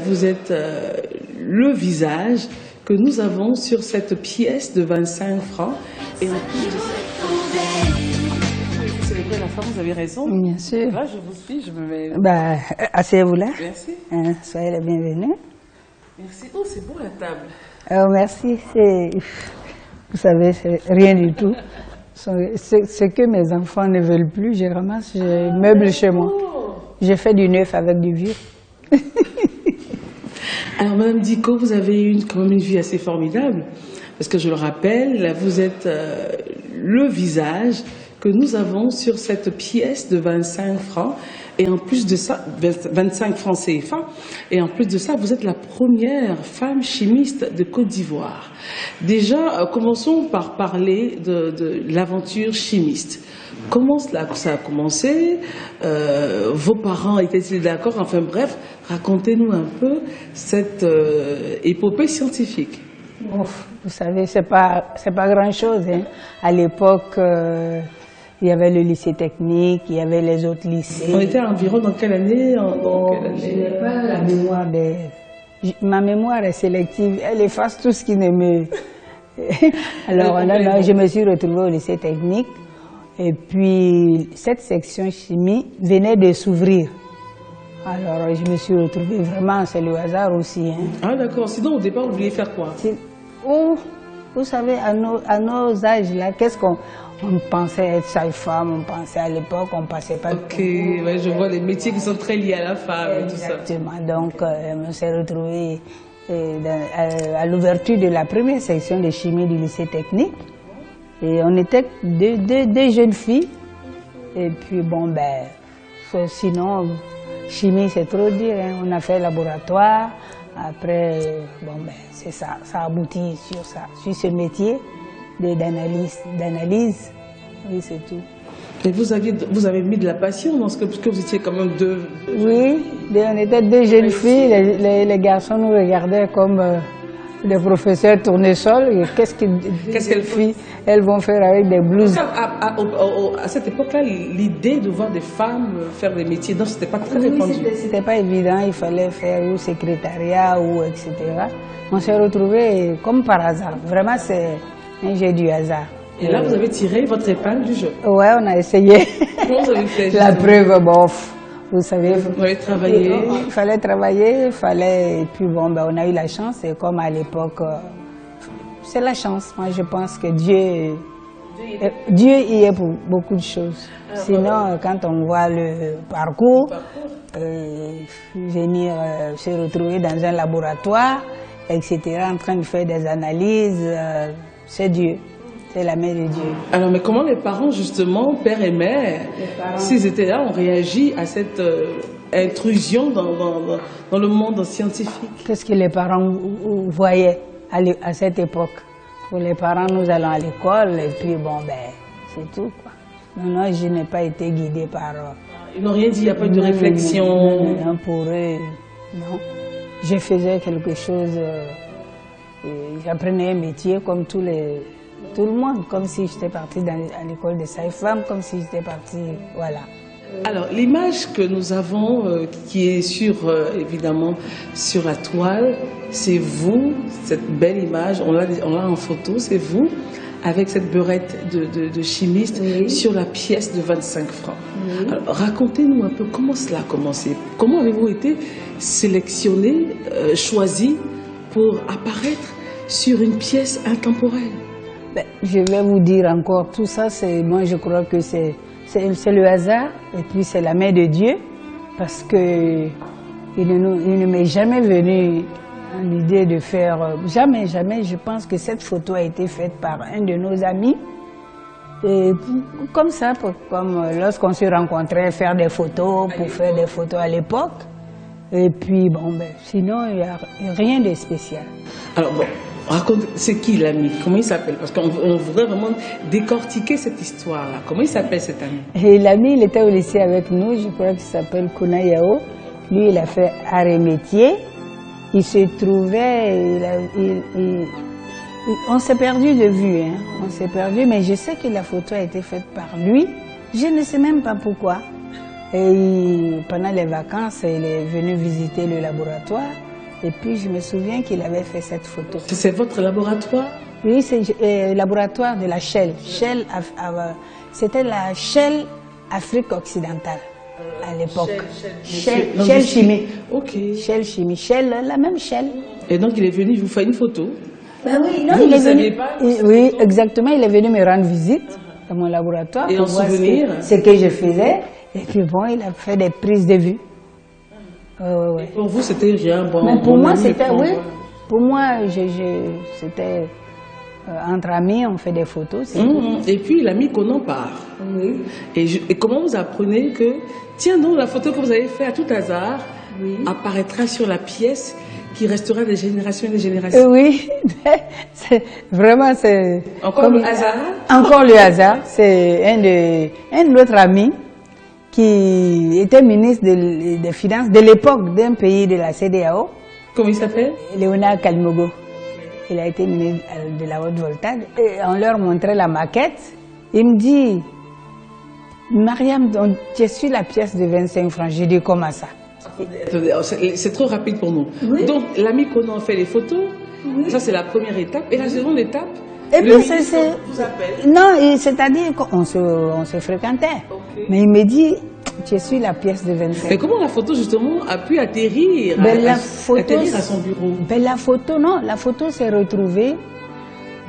vous êtes le visage que nous avons sur cette pièce de 25 francs. Et en plus de ça, vous célébrez la femme, vous avez raison. Bien sûr. Là, je vous suis, je me mets... Asseyez-vous là. Merci. Soyez les bienvenus. Merci. Oh, c'est beau la table. Merci. Vous savez, c'est rien du tout. Ce que mes enfants ne veulent plus, je ramasse, je meuble chez moi. Je fais du neuf avec du vieux. Alors, Madame Dicko, vous avez quand même une vie assez formidable. Parce que je le rappelle, vous êtes le visage que nous avons sur cette pièce de 25 francs. Et en plus de ça, 25 francs CFA. Et en plus de ça, vous êtes la première femme chimiste de Côte d'Ivoire. Déjà, commençons par parler de l'aventure chimiste. Comment ça a commencé? Vos parents étaient-ils d'accord? Enfin bref, racontez-nous un peu cette épopée scientifique. Vous savez, c'est pas grand-chose. Hein. À l'époque, il y avait le lycée technique, il y avait les autres lycées. On était environ dans quelle année? Je n'ai pas la mémoire ma mémoire est sélective, elle efface tout ce qui ne me... Alors là, je me suis retrouvée au lycée technique. Et puis, cette section chimie venait de s'ouvrir. Alors, je me suis retrouvée vraiment, c'est le hasard aussi. Hein. Ah d'accord, sinon au départ, vous vouliez faire quoi? Vous savez, à nos âges, là, qu'est-ce qu'on pensait être sage-femme, on pensait à l'époque, on ne passait pas... Ok, ouais, je vois les métiers qui sont très liés à la femme et tout ça. Exactement, donc je me suis retrouvée à l'ouverture de la première section de chimie du lycée technique. Et on était deux jeunes filles. Et puis bon, sinon, chimie c'est trop dur. Hein. On a fait laboratoire. Après, c'est ça. Ça aboutit sur ça, sur ce métier d'analyse. Oui, c'est tout. Et vous avez mis de la passion dans ce que vous étiez quand même deux... Oui, on était deux jeunes filles. Les garçons nous regardaient comme... des professeurs tournesol, qu'est-ce qu'elles font? Elles vont faire avec des blouses. À cette époque-là, l'idée de voir des femmes faire des métiers, donc c'était pas très répandu. C'était pas évident, il fallait faire ou secrétariat ou etc. On s'est retrouvés comme par hasard. Vraiment, c'est un jeu du hasard. Et là, vous avez tiré votre épingle du jeu. Ouais, on a essayé. Comment vous avez fait? La preuve, vous savez, il fallait travailler, et puis on a eu la chance, et comme à l'époque, c'est la chance. Moi, je pense que Dieu y est pour beaucoup de choses. Sinon, quand on voit le parcours, venir se retrouver dans un laboratoire, etc., en train de faire des analyses, c'est Dieu. C'est la main de Dieu. Alors, mais comment les parents, justement, père et mère, s'ils étaient là, ont réagi à cette intrusion dans le monde scientifique? Qu'est-ce que les parents voyaient à cette époque? Pour les parents, nous allons à l'école et puis c'est tout, quoi. Non, je n'ai pas été guidée par... Ils n'ont rien dit, il n'y a pas eu de réflexion? Non, pour eux, non. Je faisais quelque chose, j'apprenais un métier comme tout le monde, comme si j'étais partie à l'école des sages-femmes, comme si j'étais partie, voilà. Alors, l'image que nous avons, qui est évidemment sur la toile, c'est vous, cette belle image, on l'a en photo, c'est vous, avec cette beurette de chimiste sur la pièce de 25 francs. Alors, racontez-nous un peu comment cela a commencé. Comment avez-vous été sélectionné, choisi pour apparaître sur une pièce intemporelle? Je vais vous dire encore, tout ça, moi je crois que c'est le hasard et puis c'est la main de Dieu, parce que il ne m'est jamais venu l'idée de faire, jamais, je pense que cette photo a été faite par un de nos amis, et comme ça, comme lorsqu'on se rencontrait, faire des photos, pour faire des photos à l'époque, et puis sinon il n'y a rien de spécial. Alors raconte, c'est qui l'ami? Comment il s'appelle? Parce qu'on voudrait vraiment décortiquer cette histoire-là. Comment il s'appelle cet ami? Et l'ami, il était au lycée avec nous, je crois qu'il s'appelle Kuna Yao. Lui, il a fait art et métier. Il se trouvait, on s'est perdu de vue, hein. On s'est perdu, mais je sais que la photo a été faite par lui. Je ne sais même pas pourquoi. Et pendant les vacances, il est venu visiter le laboratoire. Et puis je me souviens qu'il avait fait cette photo. C'est votre laboratoire? Oui, c'est le laboratoire de la Shell. C'était la Shell Afrique occidentale à l'époque. Shell Chimie. Ok. Shell Chimie. Shell, la même Shell. Et donc il est venu vous faire une photo? Ben oui, non, il est venu. Oui, exactement. Il est venu me rendre visite dans mon laboratoire et pour voir ce que je faisais. Et puis bon, il a fait des prises de vue. Ouais. Pour vous, c'était rien. Bon, mais pour moi, c'était oui. Pour moi, c'était entre amis, on fait des photos. Et puis l'ami qu'on en part. Oui. Et comment vous apprenez que, tiens donc, la photo que vous avez faite à tout hasard apparaîtra sur la pièce qui restera des générations et des générations? Oui, vraiment c'est... Encore le hasard? Encore le hasard. C'est un autre ami qui était ministre des Finances de l'époque d'un pays de la CEDEAO. Comment il s'appelle? Léonard Kalmogo. Il a été ministre de la haute voltage. Et on leur montrait la maquette. Il me dit, Mariam, tu suis la pièce de 25 francs. J'ai dit, comment ça? C'est trop rapide pour nous. Oui. Donc l'ami qu'on en fait les photos, ça c'est la première étape. Et la seconde étape, et le puis ministre vous appelle. Non, c'est-à-dire qu'on se fréquentait. Okay. Mais il me dit, je suis la pièce de 25. Mais comment la photo justement a pu atterrir, atterrir à son bureau? La photo s'est retrouvée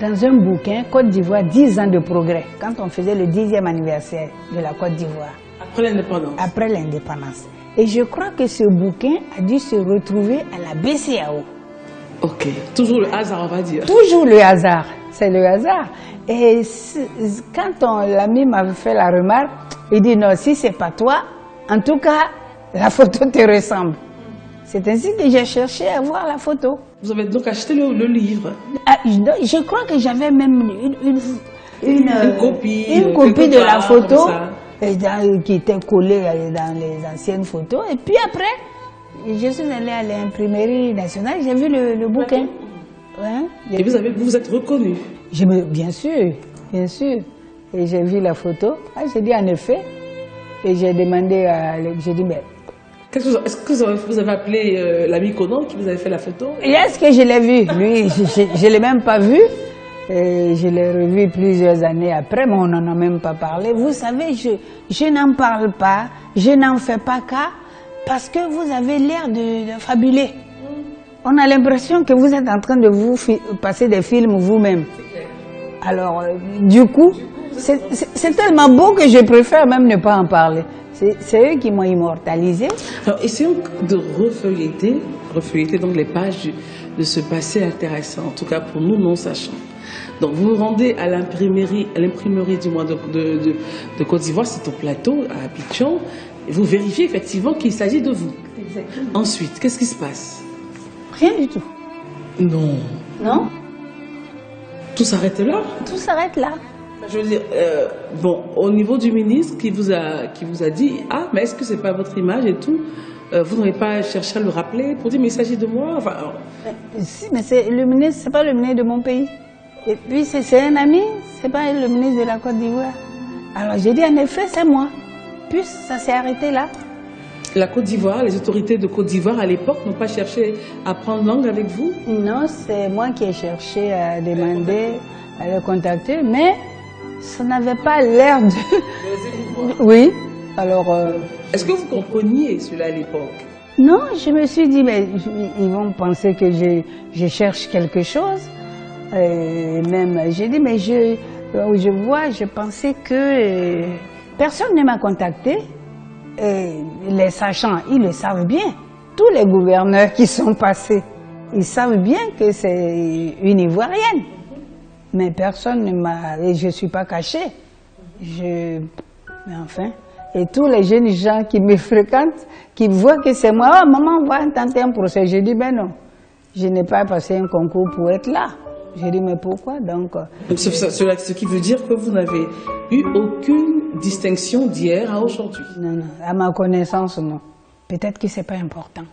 dans un bouquin, Côte d'Ivoire, 10 ans de progrès, quand on faisait le 10e anniversaire de la Côte d'Ivoire. Après l'indépendance? Après l'indépendance. Et je crois que ce bouquin a dû se retrouver à la BCAO. Ok, toujours le hasard, on va dire. Toujours le hasard, c'est le hasard. Et quand l'ami m'avait fait la remarque, il dit non, si c'est pas toi, en tout cas, la photo te ressemble. C'est ainsi que j'ai cherché à voir la photo. Vous avez donc acheté le livre? Je crois que j'avais même une copie de la photo qui était collée dans les anciennes photos. Et puis après, je suis allée à l'imprimerie nationale, j'ai vu le bouquin. Ouais, et vous vous êtes reconnu? Bien sûr, bien sûr. Et j'ai vu la photo. J'ai dit en effet. Et j'ai demandé j'ai dit, mais... Est-ce que vous avez appelé l'ami Conan qui vous avait fait la photo? Est-ce que je l'ai vu? Lui, je ne l'ai même pas vu. Et je l'ai revu plusieurs années après, mais on n'en a même pas parlé. Vous savez, je n'en parle pas, je n'en fais pas cas, parce que vous avez l'air de fabuler. On a l'impression que vous êtes en train de vous passer des films vous-même. Alors, du coup, c'est tellement beau que je préfère même ne pas en parler. C'est eux qui m'ont immortalisé. Alors, essayons de refeuilleter donc les pages de ce passé intéressant, en tout cas pour nous non-sachants. Donc, vous vous rendez à l'imprimerie du mois de Côte d'Ivoire, c'est au plateau, à Abidjan, et vous vérifiez effectivement qu'il s'agit de vous. Exactement. Ensuite, qu'est-ce qui se passe? Rien du tout. Non. Non? Tout s'arrête là? Tout s'arrête là. Je veux dire, bon, au niveau du ministre qui vous a dit, ah, mais est-ce que c'est pas votre image et tout, vous n'avez pas cherché à le rappeler pour dire, mais il s'agit de moi, enfin... Si, mais le ministre, c'est pas le ministre de mon pays. Et puis c'est un ami, c'est pas le ministre de la Côte d'Ivoire. Alors j'ai dit, en effet, c'est moi. Puis ça s'est arrêté là. La Côte d'Ivoire, les autorités de Côte d'Ivoire à l'époque n'ont pas cherché à prendre langue avec vous? Non, c'est moi qui ai cherché à demander, à le contacter, mais ça n'avait pas l'air de... Oui, alors... Est-ce que vous compreniez cela à l'époque? Non, je me suis dit, mais ils vont penser que je cherche quelque chose. Et même, j'ai dit, mais je pensais que personne ne m'a contacté. Et les sachants, ils le savent bien. Tous les gouverneurs qui sont passés, ils savent bien que c'est une Ivoirienne. Mais personne ne m'a... Et je ne suis pas cachée. Mais enfin... Et tous les jeunes gens qui me fréquentent, qui voient que c'est moi, oh maman, on va tenter un procès. Je dis, ben non, je n'ai pas passé un concours pour être là. Je dis, mais pourquoi donc? Ce qui veut dire que vous n'avez eu aucune distinction d'hier à aujourd'hui? Non, non, à ma connaissance, non. Peut-être que ce n'est pas important.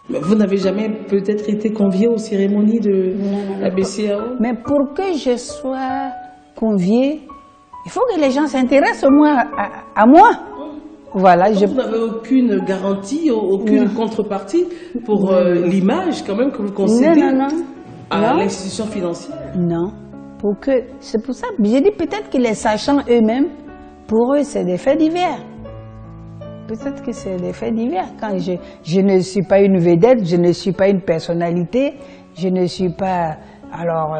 Mais vous n'avez jamais peut-être été convié aux cérémonies de la BCAO? Mais pour que je sois conviée, il faut que les gens s'intéressent au moins à moi. Voilà. Donc, vous n'avez aucune garantie, aucune contrepartie pour l'image quand même que vous concédez à l'institution financière? Non. C'est pour ça que j'ai dit peut-être que les sachants eux-mêmes, pour eux, c'est des faits divers. Peut-être que c'est des faits divers. Quand je ne suis pas une vedette, je ne suis pas une personnalité, je ne suis pas... Alors,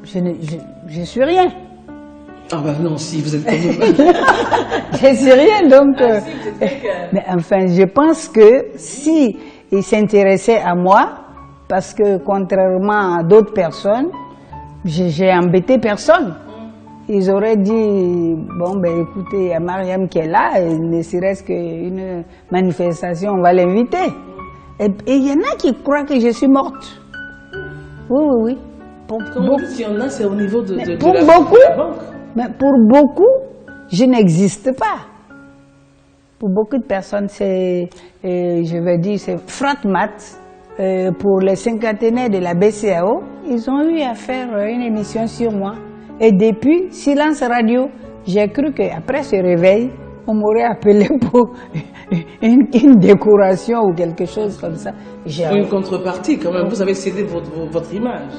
je suis rien. Ah ben non, si, vous êtes comme nous. Je suis rien, donc... mais enfin, je pense que si ils s'intéressaient à moi, parce que contrairement à d'autres personnes, j'ai embêté personne. Ils auraient dit, bon ben écoutez, il y a Mariam qui est là, et ne serait-ce qu'une manifestation, on va l'inviter. Et il y en a qui croient que je suis morte. Oui, oui, oui. Quand il y en a, c'est au niveau de la banque. Mais pour beaucoup, je n'existe pas. Pour beaucoup de personnes, c'est, je vais dire, c'est frat-mat. Pour les cinquantenaires de la BCAO, ils ont eu à faire une émission sur moi. Et depuis, silence radio, j'ai cru qu'après ce réveil, on m'aurait appelé pour une décoration ou quelque chose comme ça. Une contrepartie quand même, vous avez cédé votre image.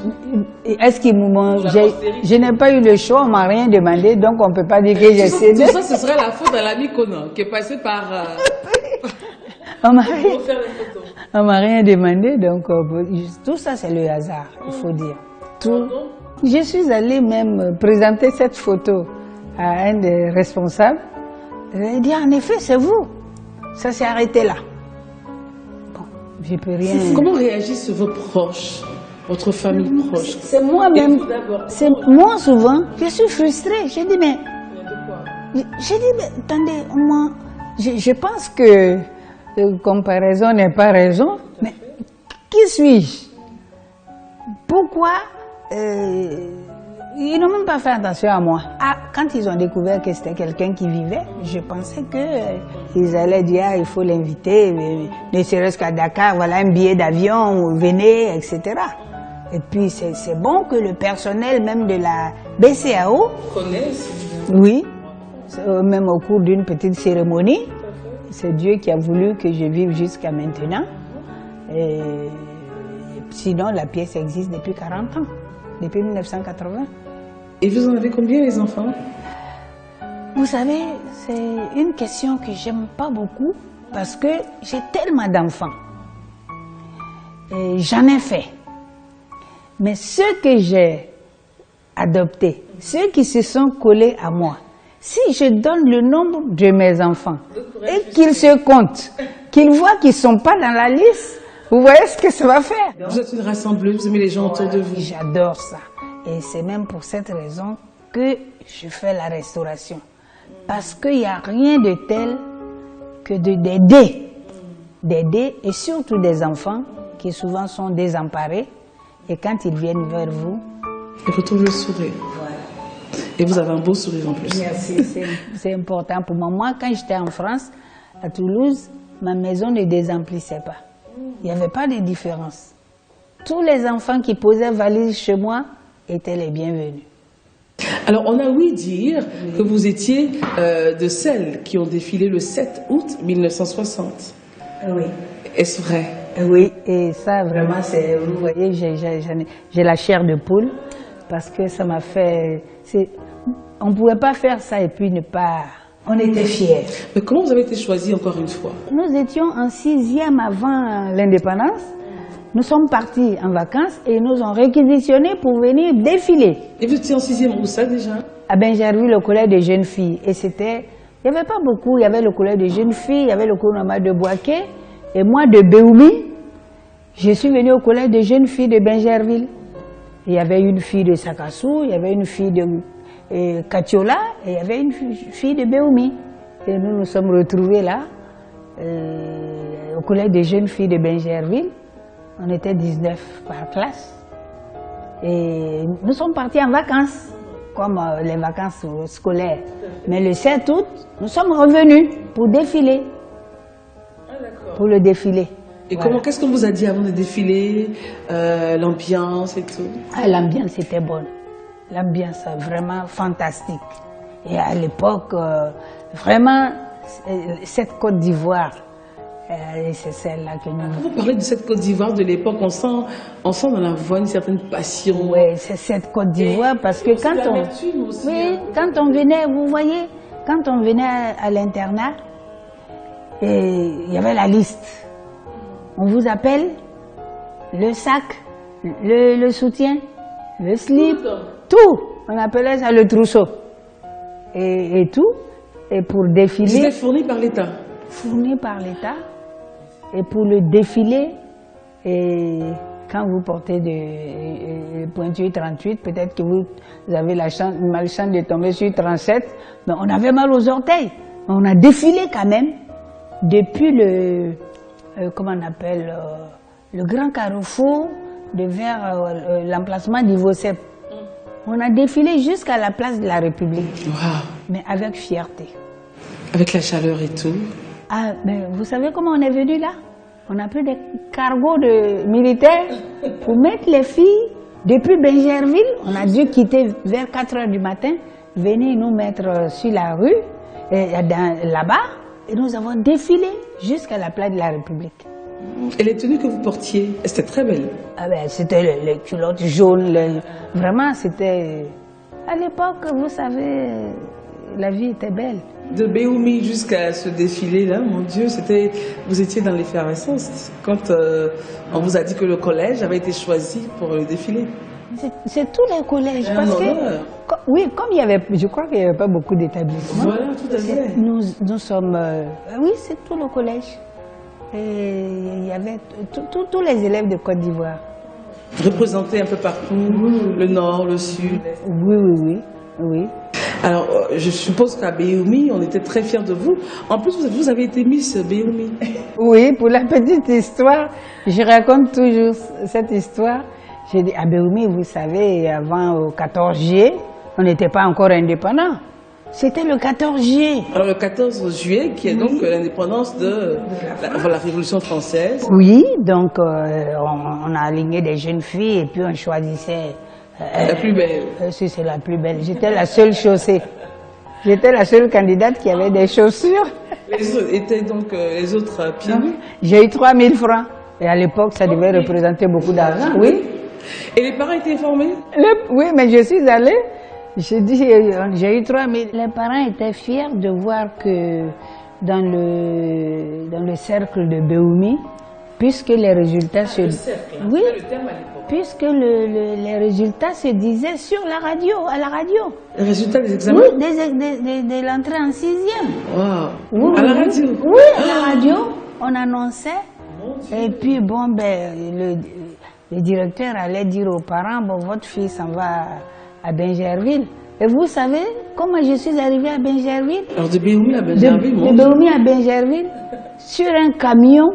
Est-ce qu'ils m'ont... Je n'ai pas eu le choix, on ne m'a rien demandé, donc on ne peut pas dire que j'ai cédé. Tout ça, ce serait la faute à l'ami Conan, qui est passé par... On m'a rien demandé, donc tout ça c'est le hasard, il faut dire. Je suis allée même présenter cette photo à un des responsables. Il a dit en effet c'est vous, ça s'est arrêté là. Bon, je peux rien. Comment réagissent vos proches, votre famille proche? C'est moi-même, c'est moi souvent, je suis frustrée. J'ai dit mais, attendez, moi, je pense que comparaison n'est pas raison, mais qui suis-je? Pourquoi ils n'ont même pas fait attention à moi? Ah, quand ils ont découvert que c'était quelqu'un qui vivait, je pensais qu'ils allaient dire ah, il faut l'inviter, ne serait-ce qu'à Dakar, voilà un billet d'avion, venez, etc. Et puis c'est bon que le personnel même de la BCAO connaisse. Oui, même au cours d'une petite cérémonie. C'est Dieu qui a voulu que je vive jusqu'à maintenant. Et sinon, la pièce existe depuis 40 ans, depuis 1980. Et vous en avez combien, les enfants? Vous savez, c'est une question que j'aime pas beaucoup parce que j'ai tellement d'enfants. Et j'en ai fait. Mais ceux que j'ai adoptés, ceux qui se sont collés à moi, si je donne le nombre de mes enfants et qu'ils se comptent, qu'ils voient qu'ils ne sont pas dans la liste, vous voyez ce que ça va faire. Vous êtes une rassembleuse, vous aimez les gens autour de vous. J'adore ça. Et c'est même pour cette raison que je fais la restauration. Parce qu'il n'y a rien de tel que d'aider. D'aider et surtout des enfants qui souvent sont désemparés. Et quand ils viennent vers vous, ils retrouvent le sourire. Et vous avez un beau sourire en plus. Merci, c'est important pour moi. Moi, quand j'étais en France, à Toulouse, ma maison ne désemplissait pas. Il n'y avait pas de différence. Tous les enfants qui posaient valise chez moi étaient les bienvenus. Alors, on a ouï dire que vous étiez de celles qui ont défilé le 7 août 1960. Oui. Est-ce vrai? Oui, et ça, vraiment, vous voyez, j'ai la chair de poule parce que ça m'a fait... On ne pouvait pas faire ça et puis ne pas... On était fiers. Mais comment vous avez été choisie encore une fois? Nous étions en 6e avant l'indépendance. Nous sommes partis en vacances et ils nous ont réquisitionnés pour venir défiler. Et vous étiez en 6e où ça déjà? À Benjerville, le collège des jeunes filles. Et c'était... Il n'y avait pas beaucoup. Il y avait le collège des jeunes filles, il y avait le cours normal de Boaké. Et moi, de Béoumi, je suis venue au collège des jeunes filles de Benjerville. Il y avait une fille de Sakassou, il y avait une fille de Katiola et il y avait une fille de Béoumi. Et nous nous sommes retrouvés là, au collège des jeunes filles de Benjerville. On était 19 par classe. Et nous sommes partis en vacances, comme les vacances scolaires. Mais le 7 août, nous sommes revenus pour défiler. Pour le défilé. Et voilà. Qu'est-ce qu'on vous a dit avant de défiler, l'ambiance et tout? Ah, l'ambiance était bonne. L'ambiance vraiment fantastique. Et à l'époque, vraiment, cette Côte d'Ivoire, c'est celle-là que nous... Vous parlez de cette Côte d'Ivoire de l'époque, on sent dans la voix une certaine passion. Oui, c'est cette Côte d'Ivoire parce que quand on venait, vous voyez, quand on venait à l'internat, il y avait la liste. On vous appelle le sac, le soutien, le slip, tout. On appelait ça le trousseau. Et tout. Et pour défiler... C'était fourni par l'État. Fourni par l'État. Et pour le défilé, et quand vous portez de pointure 38, peut-être que vous avez malchance de tomber sur 37, mais on avait mal aux orteils. On a défilé quand même depuis comment on appelle, le grand carrefour vers l'emplacement d'Ivocep. On a défilé jusqu'à la place de la République, mais avec fierté. Avec la chaleur et tout. Ah, mais vous savez comment on est venu là? On a pris des cargos de militaires pour mettre les filles depuis Benjerville. On a dû quitter vers 4 h du matin, venir nous mettre sur la rue, là-bas, et nous avons défilé jusqu'à la place de la République. Et les tenues que vous portiez, c'était très belle. Ah ben, c'était les culottes jaunes, vraiment c'était... À l'époque, vous savez, la vie était belle. De Béoumi jusqu'à ce défilé-là, mon Dieu, vous étiez dans l'effervescence quand on vous a dit que le collège avait été choisi pour le défilé. C'est tous les collèges, parce que, oui, comme il y avait, je crois qu'il n'y avait pas beaucoup d'établissements. Voilà, tout à fait. Nous sommes, oui, c'est tout le collège. Et il y avait tous les élèves de Côte d'Ivoire. Représentés un peu partout, le nord, le sud. Oui. Alors, je suppose qu'à Béoumi, on était très fiers de vous. En plus, vous avez été Miss Béoumi. Oui, pour la petite histoire, je raconte toujours cette histoire. J'ai dit, à Béoumi, vous savez, avant au 14 juillet, on n'était pas encore indépendant. C'était le 14 juillet. Alors, le 14 juillet, qui est donc l'indépendance de la Révolution française. Oui, donc on a aligné des jeunes filles et puis on choisissait... la plus belle. Si, c'est la plus belle. J'étais la seule chaussée. J'étais la seule candidate qui avait des chaussures. Les autres étaient donc les autres pieds nus. J'ai eu 3 000 francs. Et à l'époque, ça devait représenter beaucoup d'argent. Oui. Et les parents étaient informés? Oui, mais je suis allée. J'ai dit, j'ai eu 3 000. Les parents étaient fiers de voir que dans le cercle de Béoumi, puisque les résultats se... Oui, puisque les résultats se disaient à la radio. Les résultats des examens? Oui, de l'entrée en 6e. Wow. À la radio? Oui, à la radio, on annonçait. Et puis, bon, ben, le directeur allait dire aux parents, bon, votre fille s'en va à Benjerville. Et vous savez comment je suis arrivée à Benjerville? Alors, de Béoumi à Benjerville? De Béoumi à Benjerville, sur un camion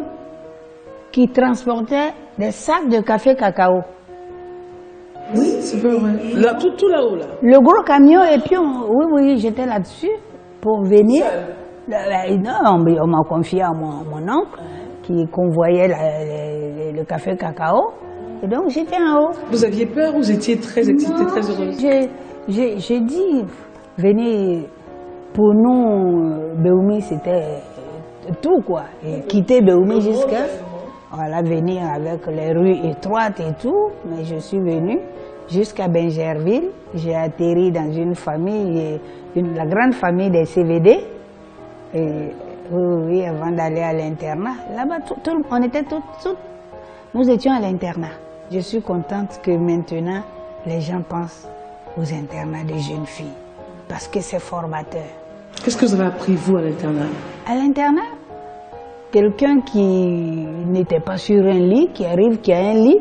qui transportait des sacs de café cacao. Oui, c'est pas vrai. Là, tout là-haut, là. Le gros camion, et puis, oui, j'étais là-dessus pour venir. Non, on m'a confié à mon oncle qui convoyait le café cacao. Et donc, j'étais en haut. Vous aviez peur ou vous étiez très excitée, très heureuse? J'ai dit, venez, pour nous, Béoumi, c'était tout, quoi. Et quitter Béoumi jusqu'à... Voilà, venir avec les rues étroites et tout, mais je suis venue jusqu'à Benjerville. J'ai atterri dans une famille, la grande famille des CVD. Et, oui, avant d'aller à l'internat. Là-bas, on était nous étions à l'internat. Je suis contente que maintenant, les gens pensent aux internats des jeunes filles, parce que c'est formateur. Qu'est-ce que vous avez appris, vous, à l'internat? À l'internat, quelqu'un qui n'était pas sur un lit, qui arrive, qui a un lit,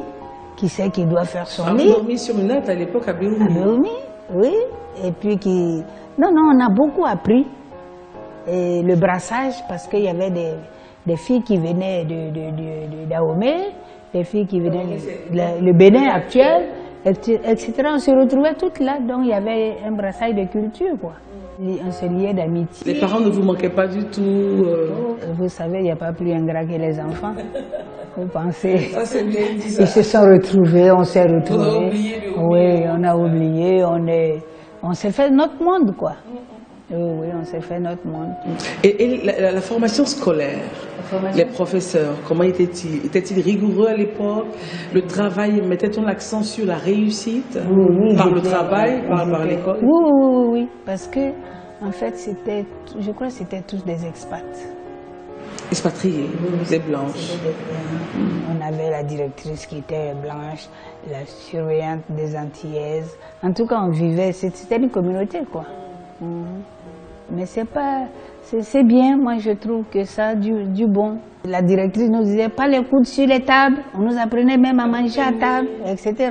qui sait qu'il doit faire son lit. Vous dormiez sur une natte à l'époque à Béoumi? À Béoumi, oui. Et puis qui... Non, on a beaucoup appris. Et le brassage, parce qu'il y avait des filles qui venaient de Dahomey, des filles qui venaient le Bénin actuel, etc. On se retrouvait toutes là, donc il y avait un brassage de culture, quoi. On se liait d'amitié. Les parents ne vous manquaient pas du tout Vous savez, il n'y a pas plus ingrat que les enfants. Vous pensez? Ça, c'est bien dit, ça. Ils se sont retrouvés, on s'est retrouvés. On a oublié. Oui, on a oublié, on s'est fait notre monde, quoi. Oui, on s'est fait notre monde. Et la formation scolaire, les professeurs, comment étaient-ils? Étaient-ils rigoureux à l'époque? Le travail, mettait-on l'accent sur la réussite par le travail, par l'école? Oui, parce que, en fait, je crois que c'était tous des expats. Expatriés, des blanches. On avait la directrice qui était blanche, la surveillante des Antillaises. En tout cas, on vivait, c'était une communauté, quoi. Mais c'est bien, moi je trouve que ça a du bon. La directrice nous disait pas les coudes sur les tables, on nous apprenait même à manger à table, etc.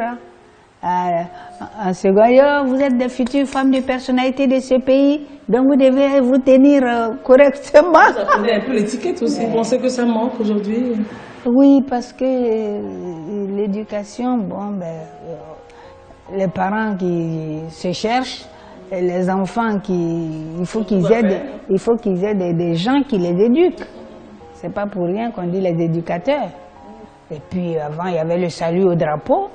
En second, vous êtes des futures femmes de personnalité de ce pays, donc vous devez vous tenir correctement. Vous apprenez un peu l'étiquette aussi, vous pensez que ça manque aujourd'hui? Oui, parce que l'éducation, les parents qui se cherchent, et les enfants il faut qu'ils aient des gens qui les éduquent. C'est pas pour rien qu'on dit les éducateurs. Et puis avant, il y avait le salut au drapeau,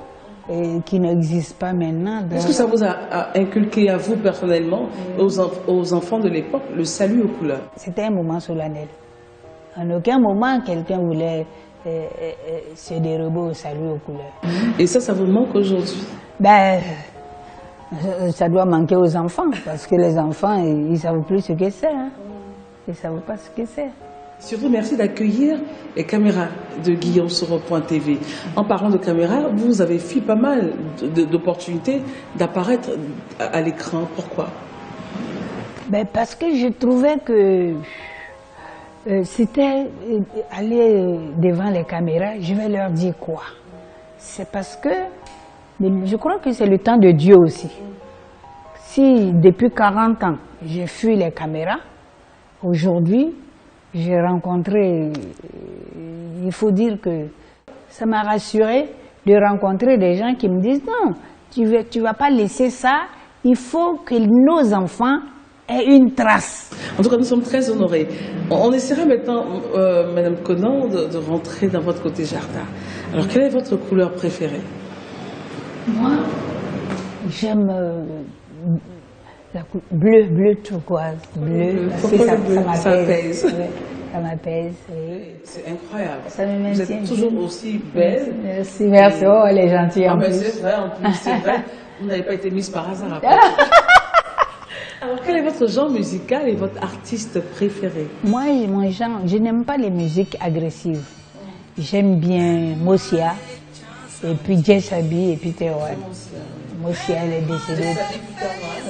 qui n'existe pas maintenant. Est-ce que ça vous a inculqué à vous personnellement, aux enfants de l'époque, le salut aux couleurs? C'était un moment solennel. En aucun moment, quelqu'un voulait se dérober au salut aux couleurs. Et ça vous manque aujourd'hui? Ça doit manquer aux enfants, parce que les enfants, ils ne savent plus ce que c'est. Hein. Ils ne savent pas ce que c'est. Surtout, merci d'accueillir les caméras de Guillaume sur Point TV. En parlant de caméras, vous avez fait pas mal d'opportunités d'apparaître à l'écran. Pourquoi? Parce que je trouvais que c'était aller devant les caméras, je vais leur dire quoi? C'est parce que je crois que c'est le temps de Dieu aussi. Si depuis 40 ans, j'ai fui les caméras, aujourd'hui, j'ai rencontré, il faut dire que ça m'a rassuré de rencontrer des gens qui me disent non, tu vas pas laisser ça, il faut que nos enfants aient une trace. En tout cas, nous sommes très honorés. On essaiera maintenant, Madame Conan, de rentrer dans votre côté jardin. Alors, quelle est votre couleur préférée? Moi, j'aime la couleur bleu turquoise, bleu, parce que ça m'apaise. Ça m'apaise, oui. C'est incroyable. Ça me Vous êtes toujours aussi belle. Merci. Oh, elle est gentille en plus. C'est vrai, en plus, c'est vrai. Vous n'avez pas été mise par hasard après. Alors, quel est votre genre musical et votre artiste préféré? Moi, mon genre, je n'aime pas les musiques agressives. J'aime bien Mosia, et puis Jessabi, et puis Théoane. Mosia, elle est décédée.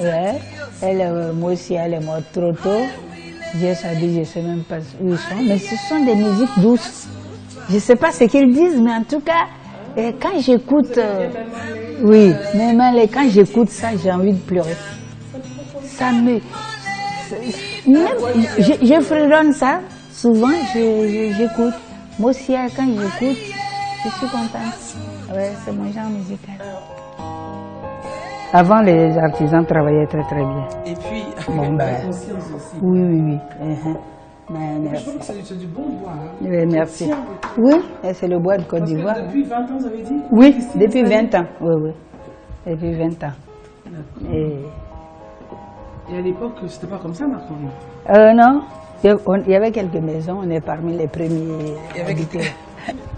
Ouais. Mosia, elle est morte trop tôt. Jessabi, je ne sais même pas où ils sont, mais ce sont des musiques douces. Je ne sais pas ce qu'ils disent, mais en tout cas, quand j'écoute... oui, même quand j'écoute ça, j'ai envie de pleurer. Ça me... Je fredonne ça, souvent j'écoute. Moi aussi, quand j'écoute, je suis contente. Ouais, c'est mon genre musical. Avant, les artisans travaillaient très très bien. Et puis, conscience aussi. Oui. Je trouve que c'est du bon bois. Hein. Oui, merci. Oui, c'est le bois de Côte d'Ivoire. Depuis 20 ans, vous avez dit? Oui, depuis 20 ans. Oui. Depuis 20 ans. Et à l'époque, c'était pas comme ça, Marc-Henri? Non. Il y avait quelques maisons, on est parmi les premiers habités.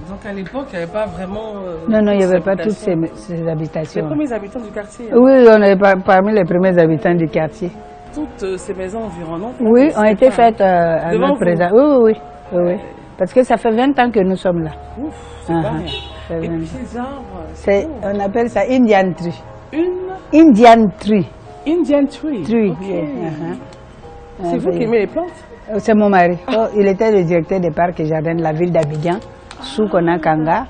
Donc à l'époque, il n'y avait pas vraiment... non, il n'y avait pas toutes ces habitations. Les premiers habitants du quartier? Oui, on est parmi les premiers habitants du quartier. Toutes ces maisons environnantes? Oui, ont été faites à notre présent. Oui. Parce que ça fait 20 ans que nous sommes là. Ouf, c'est pas rien. Et puis ces arbres... On appelle ça Indian tree. Indian tree. Okay. C'est vous qui aimez les plantes? C'est mon mari. Il était le directeur des parcs et jardins de la ville d'Abidjan, sous Konakanga.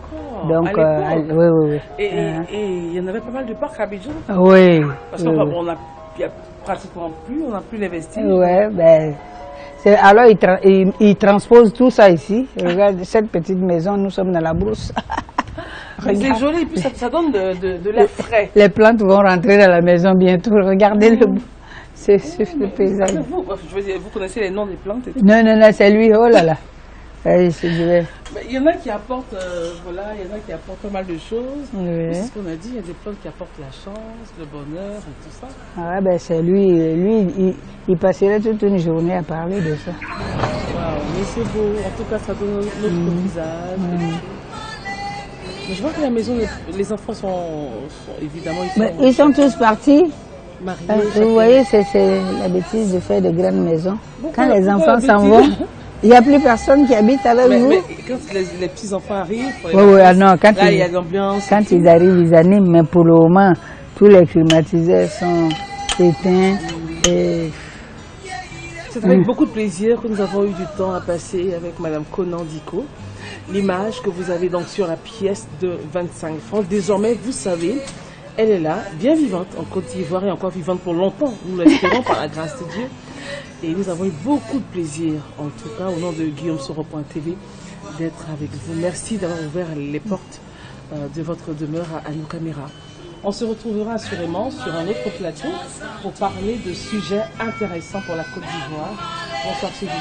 Donc, oui. Et il y en avait pas mal de parcs à Abidjan? Oui. Parce qu'il n'y a pratiquement plus, on n'a plus les vestiges. Oui, alors il transpose tout ça ici. Regarde cette petite maison, nous sommes dans la brousse. C'est joli, et puis ça donne de l'air frais. Les plantes vont rentrer dans la maison bientôt. Regardez le paysage. Vous connaissez les noms des plantes et tout? Non, c'est lui, oh là là. Oui, je vais. Il y en a qui apportent, voilà, il y en a qui apportent pas mal de choses. Oui. C'est ce qu'on a dit, il y a des plantes qui apportent la chance, le bonheur et tout ça. Ah ben c'est lui, il passerait toute une journée à parler de ça. Waouh, mais c'est beau, en tout cas ça donne notre visage. Mais je vois que la maison, les enfants sont évidemment, Ils sont tous partis. mariés. Vous voyez, c'est la bêtise de faire de grandes maisons. Quand les pourquoi enfants la s'en bêtise? vont, il n'y a plus personne qui habite avec vous. Mais quand les petits-enfants arrivent, Non, quand là il y a l'ambiance. quand ils arrivent, ils animent, mais pour le moment, tous les climatiseurs sont éteints. Et C'est avec beaucoup de plaisir que nous avons eu du temps à passer avec Madame Conan Diko. L'image que vous avez donc sur la pièce de 25 francs, désormais vous savez, elle est là, bien vivante en Côte d'Ivoire et encore vivante pour longtemps, nous l'espérons par la grâce de Dieu. Et nous avons eu beaucoup de plaisir, en tout cas au nom de GuillaumeSoro.tv, d'être avec vous. Merci d'avoir ouvert les portes de votre demeure à nos caméras. On se retrouvera assurément sur un autre plateau pour parler de sujets intéressants pour la Côte d'Ivoire. Bonsoir chez vous.